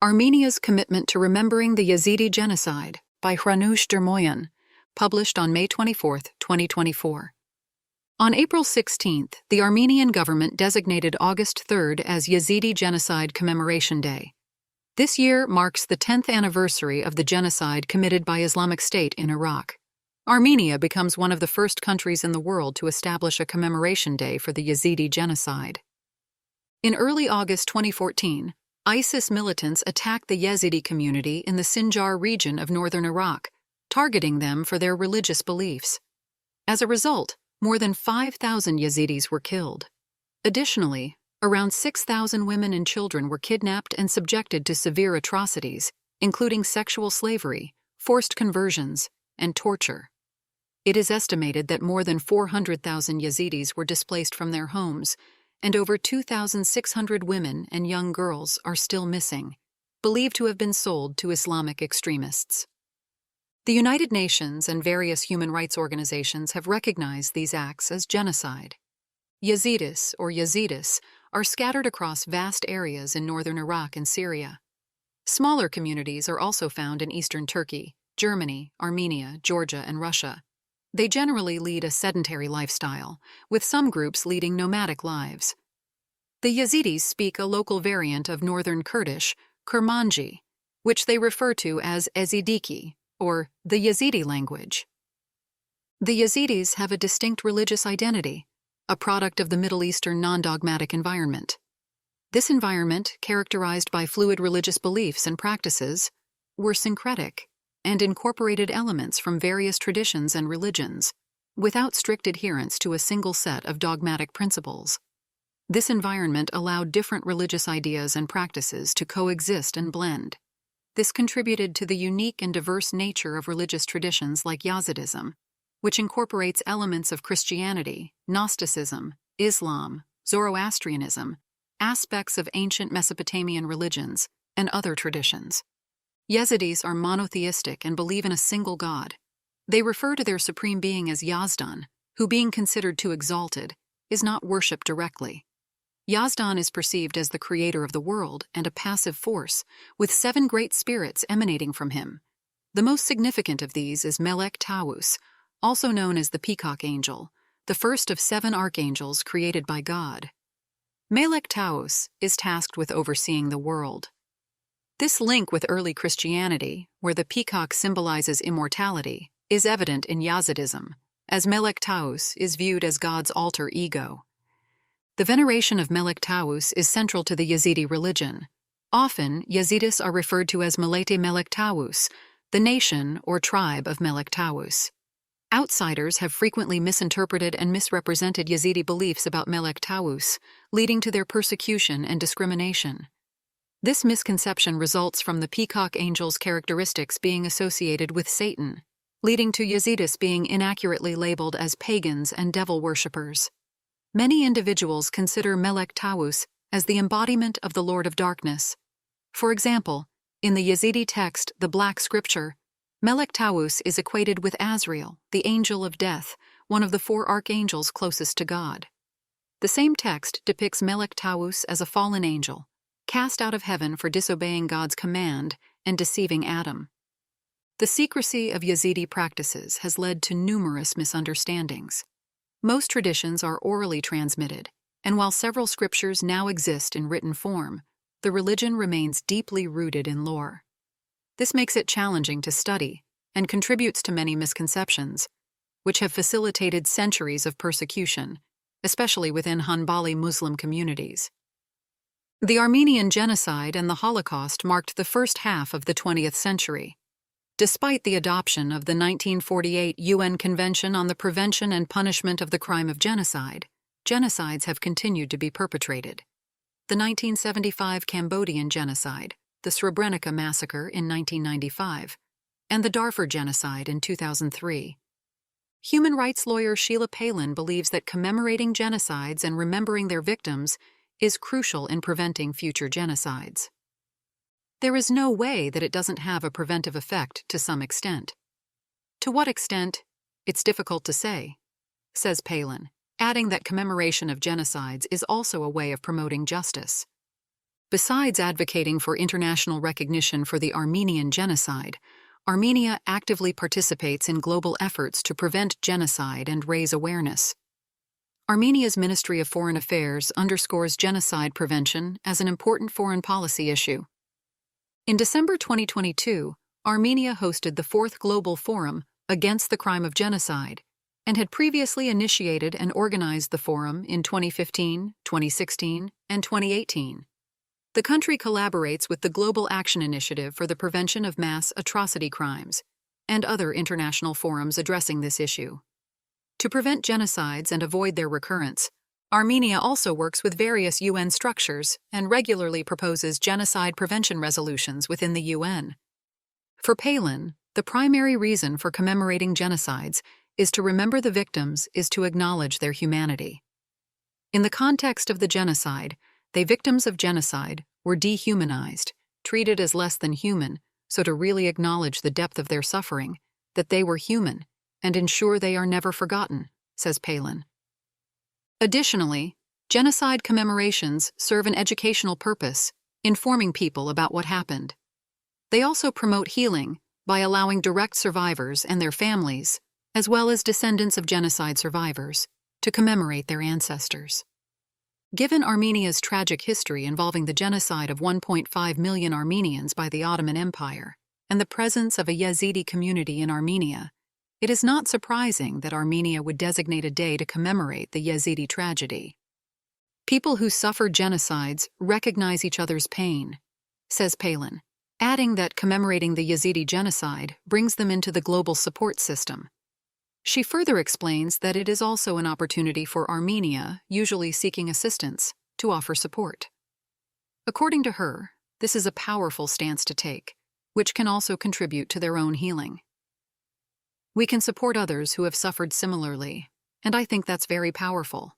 Armenia's Commitment to Remembering the Yezidi Genocide by Hranush Dermoyan, published on May 24, 2024. On April 16, the Armenian government designated August 3 as Yezidi Genocide Commemoration Day. This year marks the 10th anniversary of the genocide committed by Islamic State in Iraq. Armenia becomes one of the first countries in the world to establish a commemoration day for the Yezidi genocide. In early August 2014, ISIS militants attacked the Yezidi community in the Sinjar region of northern Iraq, targeting them for their religious beliefs. As a result, more than 5,000 Yazidis were killed. Additionally, around 6,000 women and children were kidnapped and subjected to severe atrocities, including sexual slavery, forced conversions, and torture. It is estimated that more than 400,000 Yazidis were displaced from their homes, and over 2,600 women and young girls are still missing, believed to have been sold to Islamic extremists. The United Nations and various human rights organizations have recognized these acts as genocide. Yazidis, or Yazidis, are scattered across vast areas in northern Iraq and Syria. Smaller communities are also found in eastern Turkey, Germany, Armenia, Georgia, and Russia. They generally lead a sedentary lifestyle, with some groups leading nomadic lives. The Yazidis speak a local variant of Northern Kurdish, Kurmanji, which they refer to as Ezidiki, or the Yazidi language. The Yazidis have a distinct religious identity, a product of the Middle Eastern non-dogmatic environment. This environment, characterized by fluid religious beliefs and practices, were syncretic and incorporated elements from various traditions and religions, without strict adherence to a single set of dogmatic principles. This environment allowed different religious ideas and practices to coexist and blend. This contributed to the unique and diverse nature of religious traditions like Yazidism, which incorporates elements of Christianity, Gnosticism, Islam, Zoroastrianism, aspects of ancient Mesopotamian religions, and other traditions. Yazidis are monotheistic and believe in a single god. They refer to their supreme being as Yazdan, who, being considered too exalted, is not worshipped directly. Yazdan is perceived as the creator of the world and a passive force, with 7 great spirits emanating from him. The most significant of these is Melek Taus, also known as the Peacock Angel, the first of 7 archangels created by God. Melek Taus is tasked with overseeing the world. This link with early Christianity, where the peacock symbolizes immortality, is evident in Yazidism, as Melek Taus is viewed as God's alter ego. The veneration of Melek Taus is central to the Yazidi religion. Often, Yazidis are referred to as Millet Melek Taus, the nation or tribe of Melek Taus. Outsiders have frequently misinterpreted and misrepresented Yazidi beliefs about Melek Taus, leading to their persecution and discrimination. This misconception results from the peacock angel's characteristics being associated with Satan, leading to Yazidis being inaccurately labeled as pagans and devil worshippers. Many individuals consider Melek Taus as the embodiment of the Lord of Darkness. For example, in the Yazidi text, the Black Scripture, Melek Taus is equated with Azrael, the angel of death, one of the 4 archangels closest to God. The same text depicts Melek Taus as a fallen angel, cast out of heaven for disobeying God's command and deceiving Adam. The secrecy of Yazidi practices has led to numerous misunderstandings. Most traditions are orally transmitted, and while several scriptures now exist in written form, the religion remains deeply rooted in lore. This makes it challenging to study and contributes to many misconceptions, which have facilitated centuries of persecution, especially within Hanbali Muslim communities. The Armenian genocide and the Holocaust marked the first half of the 20th century. Despite the adoption of the 1948 UN Convention on the Prevention and Punishment of the Crime of Genocide, genocides have continued to be perpetrated. The 1975 Cambodian genocide, the Srebrenica massacre in 1995, and the Darfur genocide in 2003. Human rights lawyer Sheila Palin believes that commemorating genocides and remembering their victims is crucial in preventing future genocides. There is no way that it doesn't have a preventive effect to some extent. To what extent, it's difficult to say, says Palin, adding that commemoration of genocides is also a way of promoting justice. Besides advocating for international recognition for the Armenian genocide, Armenia actively participates in global efforts to prevent genocide and raise awareness. Armenia's Ministry of Foreign Affairs underscores genocide prevention as an important foreign policy issue. In December 2022, Armenia hosted the 4th Global Forum Against the Crime of Genocide and had previously initiated and organized the forum in 2015, 2016, and 2018. The country collaborates with the Global Action Initiative for the Prevention of Mass Atrocity Crimes and other international forums addressing this issue. To prevent genocides and avoid their recurrence, Armenia also works with various UN structures and regularly proposes genocide prevention resolutions within the UN. For Palin, the primary reason for commemorating genocides is to remember the victims, is to acknowledge their humanity. In the context of the genocide, the victims of genocide were dehumanized, treated as less than human, so to really acknowledge the depth of their suffering, that they were human, and ensure they are never forgotten, says Palin. Additionally, genocide commemorations serve an educational purpose, informing people about what happened. They also promote healing by allowing direct survivors and their families, as well as descendants of genocide survivors, to commemorate their ancestors. Given Armenia's tragic history involving the genocide of 1.5 million Armenians by the Ottoman Empire and the presence of a Yezidi community in Armenia, it is not surprising that Armenia would designate a day to commemorate the Yezidi tragedy. People who suffered genocides recognize each other's pain, says Palin, adding that commemorating the Yezidi genocide brings them into the global support system. She further explains that it is also an opportunity for Armenia, usually seeking assistance, to offer support. According to her, this is a powerful stance to take, which can also contribute to their own healing. We can support others who have suffered similarly, and I think that's very powerful.